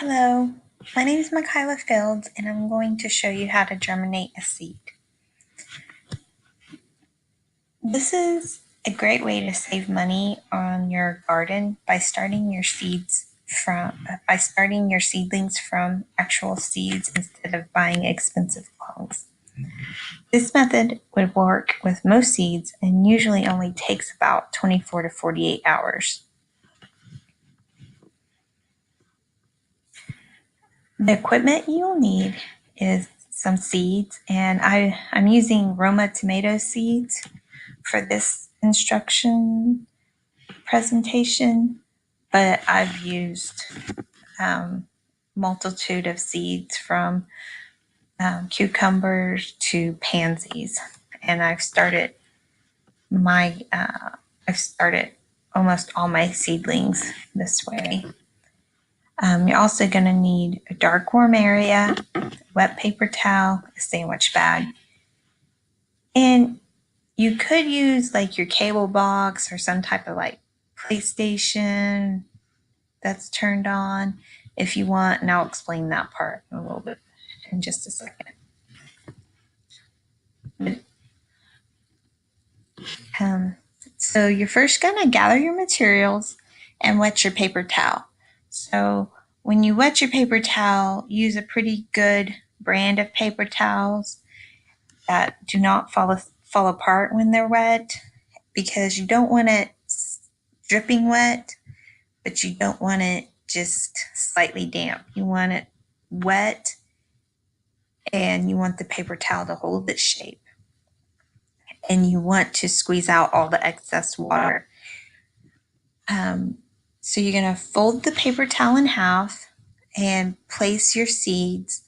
Hello, my name is Michaela Fields and I'm going to show you how to germinate a seed. This is a great way to save money on your garden by starting your seedlings from actual seeds instead of buying expensive clones. This method would work with most seeds and usually only takes about 24 to 48 hours. The equipment you'll need is some seeds, and I'm using Roma tomato seeds for this instruction presentation, but I've used multitude of seeds from cucumbers to pansies, and I've started almost all my seedlings this way. You're also going to need a dark warm area, wet paper towel, a sandwich bag, and you could use like your cable box or some type of like PlayStation that's turned on if you want, and I'll explain that part a little bit in just a second. So you're first going to gather your materials and wet your paper towel. So when you wet your paper towel, use a pretty good brand of paper towels that do not fall apart when they're wet, because you don't want it dripping wet, but you don't want it just slightly damp. You want it wet, and you want the paper towel to hold its shape. And you want to squeeze out all the excess water. So you're going to fold the paper towel in half and place your seeds.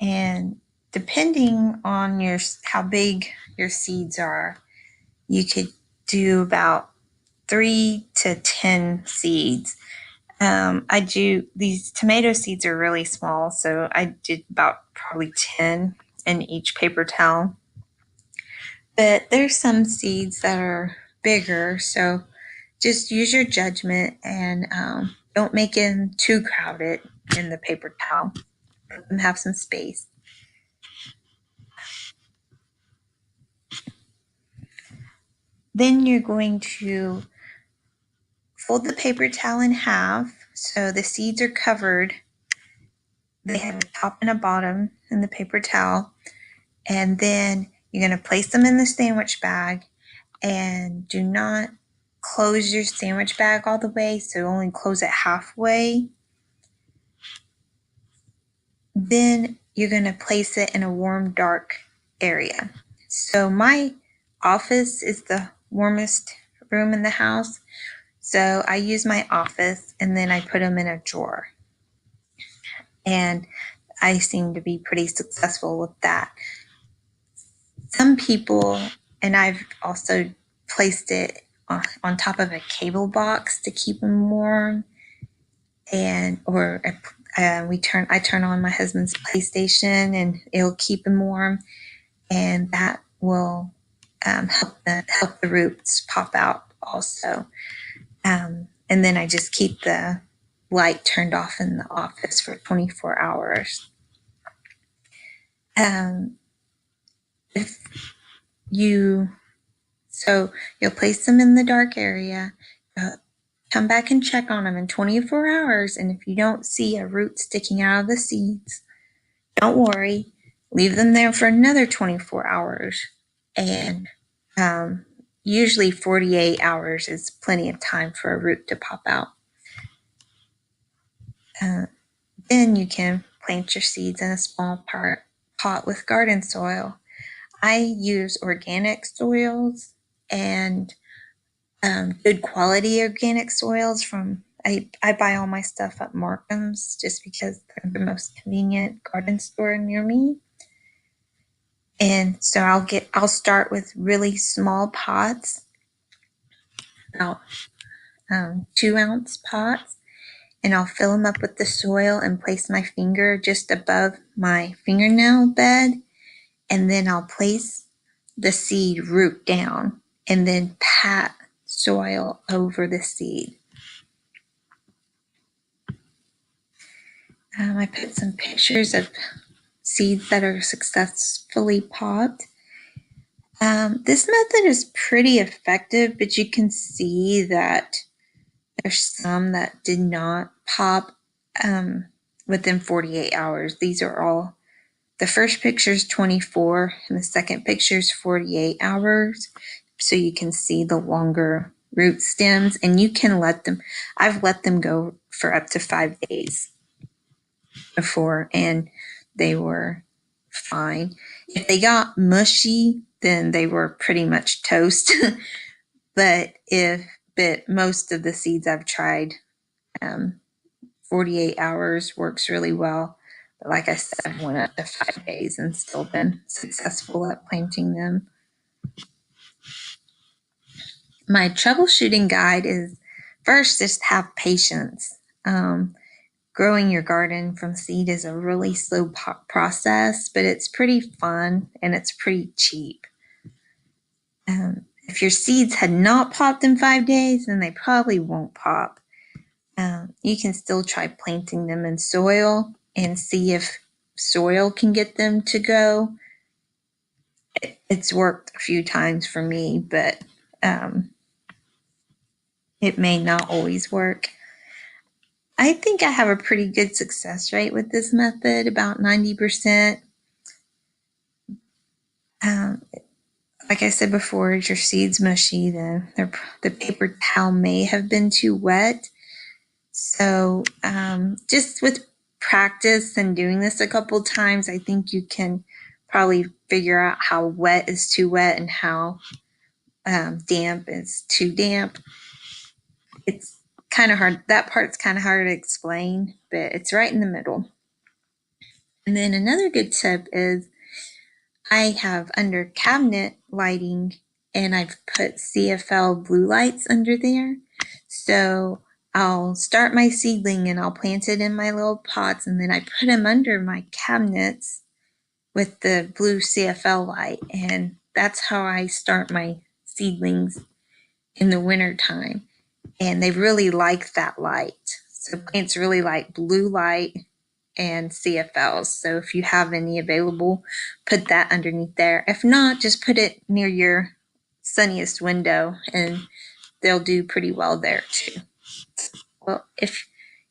And depending on how big your seeds are, you could do about 3 to 10 seeds. These tomato seeds are really small, so I did about probably 10 in each paper towel. But there's some seeds that are bigger, so just use your judgment and don't make them too crowded in the paper towel. Let them have some space. Then you're going to fold the paper towel in half so the seeds are covered. They have a top and a bottom in the paper towel. And then you're going to place them in the sandwich bag, and do not close your sandwich bag all the way, so only close it halfway. Then you're going to place it in a warm, dark area. So my office is the warmest room in the house, so I use my office and then I put them in a drawer. And I seem to be pretty successful with that. Some people, and I've also placed it on top of a cable box to keep them warm, I turn on my husband's PlayStation and it'll keep him warm, and that will help the roots pop out also. And then I just keep the light turned off in the office for 24 hours. So you'll place them in the dark area, come back and check on them in 24 hours, and if you don't see a root sticking out of the seeds, don't worry. Leave them there for another 24 hours, and usually 48 hours is plenty of time for a root to pop out. Then you can plant your seeds in a small pot with garden soil. I use organic soils and good quality organic soils I buy all my stuff at Markham's just because they're the most convenient garden store near me. And so I'll start with really small pots, about 2-ounce pots, and I'll fill them up with the soil and place my finger just above my fingernail bed, and then I'll place the seed root down and then pat soil over the seed. I put some pictures of seeds that are successfully popped. This method is pretty effective, but you can see that there's some that did not pop within 48 hours. These are all, the first picture is 24 and the second picture is 48 hours. So you can see the longer root stems, and you can let them, I've let them go for up to 5 days before, and they were fine. If they got mushy, then they were pretty much toast. but most of the seeds I've tried, 48 hours works really well. But like I said, I've went up to 5 days and still been successful at planting them. My troubleshooting guide is first, just have patience. Growing your garden from seed is a really slow process, but it's pretty fun and it's pretty cheap. If your seeds had not popped in 5 days, then they probably won't pop. You can still try planting them in soil and see if soil can get them to go. It's worked a few times for me, but it may not always work. I think I have a pretty good success rate with this method, about 90%. Like I said before, if your seed's mushy, then the paper towel may have been too wet. So just with practice and doing this a couple times, I think you can probably figure out how wet is too wet and how damp is too damp. It's kind of hard. That part's kind of hard to explain, but it's right in the middle. And then another good tip is I have under cabinet lighting, and I've put CFL blue lights under there. So I'll start my seedling and I'll plant it in my little pots, and then I put them under my cabinets with the blue CFL light. And that's how I start my seedlings in the winter time. And they really like that light. So plants really like blue light and CFLs. So if you have any available, put that underneath there. If not, just put it near your sunniest window and they'll do pretty well there too. Well, if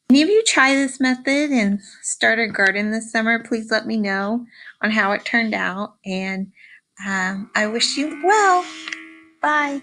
any of you try this method and start a garden this summer, please let me know on how it turned out. And I wish you well. Bye.